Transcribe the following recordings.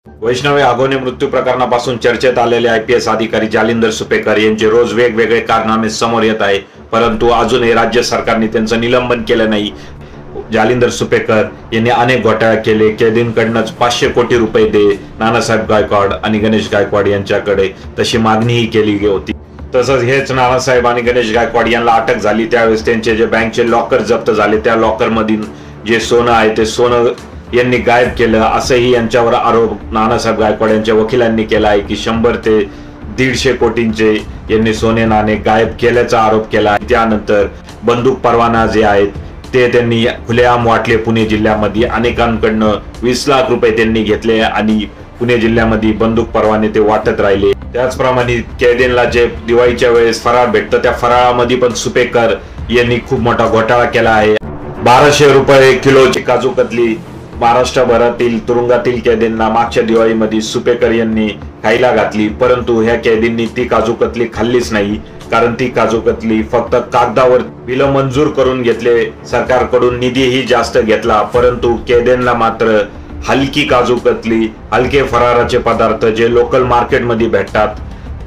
वैष्णवी आगोने मृत्यू प्रकरणापासून चर्चेत आलेले आयपीएस अधिकारी जालिंदर सुपेकर यांचे रोज वेगवेगळे कारनामे समोर येत आहे, परंतु अजूनही राज्य सरकारने त्यांचं निलंबन केलं नाही। जालिंदर सुपेकर यांनी अनेक घोटाळे केले। कैदींकडूनच 500 कोटी रुपये दे नानासाहेब गायकवाड आणि गणेश गायकवाड यांच्याकडे, तशी मागणीही केली होती। तसंच हेच नानासाहेब आणि गणेश गायकवाड यांना अटक झाली त्यावेळेस त्यांचे जे बँकचे लॉकर जप्त झाले, त्या लॉकर मधील जे सोनं आहे ते सोनं यांनी गायब केलं, असंही यांच्यावर आरोप नानासाहेब गायकवाड यांच्या वकिलांनी केला आहे की 100 ते 150 कोटींचे यांनी सोने नाणे गायब केल्याचा आरोप केला आहे। त्यानंतर बंदूक परवाना जे आहेत ते त्यांनी खुलेआम वाटले पुणे जिल्ह्यामध्ये। अनेकांकडनं 20 लाख रुपये त्यांनी घेतले आणि पुणे जिल्ह्यामध्ये बंदूक परवाने ते वाटत राहिले। त्याचप्रमाणे कैदींना जे दिवाळीच्या वेळेस फराळ भेटतं त्या फराळामध्ये पण सुपेकर यांनी खूप मोठा घोटाळा केला आहे। 1200 रुपये किलोची काजू कतली महाराष्ट्रभरातील तुरुंगातील कैदींना मागच्या दिवाळीमध्ये सुपेकर यांनी खायला घातली, परंतु ह्या कैदींनी ती काजू कतली खाल्लीच नाही, कारण ती काजू कतली फक्त कागदावर बिल मंजूर करून घेतले, सरकारकडून निधीही जास्त घेतला, परंतु कैद्यांना मात्र हलकी काजू कतली, हलके फराराचे पदार्थ जे लोकल मार्केटमध्ये भेटतात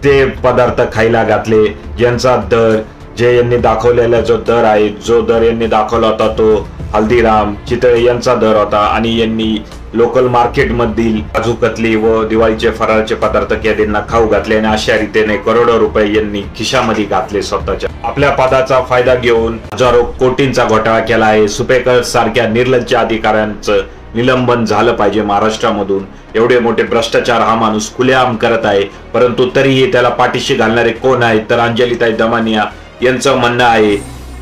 ते पदार्थ खायला घातले, ज्यांचा दर जे यांनी दाखवलेला जो दर आहे, जो दर यांनी दाखवला होता तो हल्दीराम चितळे यांचा दर होता आणि यांनी लोकल मार्केट मधील काजू कतली व दिवाळीचे फराळाचे पदार्थ कैदींना खाऊ घातले आणि अशा रीतीने करोडो रुपये यांनी खिशामध्ये घातले स्वतःच्या। आपल्या पदाचा फायदा घेऊन हजारो कोटींचा घोटाळा केला आहे। सुपेकर सारख्या निर्लज्ज अधिकाऱ्यांचं निलंबन झालं पाहिजे महाराष्ट्रामधून। एवढे मोठे भ्रष्टाचार हा माणूस खुलेआम करत आहे, परंतु तरीही त्याला पाठीशी घालणारे कोण आहेत तर अंजलीताई दमानिया यांचं म्हणणं आहे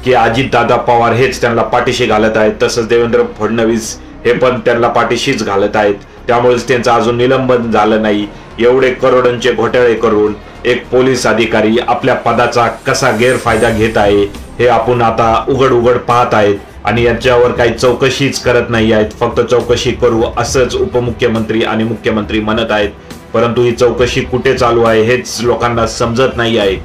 की अजितदादा पवार हेच त्यांना पाठीशी घालत आहेत, तसंच देवेंद्र फडणवीस हे पण त्यांना पाठीशीच घालत आहेत, त्यामुळेच त्यांचं अजून निलंबन झालं नाही। एवढे करोडोंचे घोटाळे करून एक पोलीस अधिकारी आपल्या पदाचा कसा गैरफायदा घेत आहे हे आपण आता उघड उघड पाहत आहेत आणि यांच्यावर काही चौकशीच करत नाही आहेत। फक्त चौकशी करू असंच उपमुख्यमंत्री आणि मुख्यमंत्री म्हणत आहेत, परंतु ही चौकशी कुठे चालू आहे हेच लोकांना समजत नाही आहे।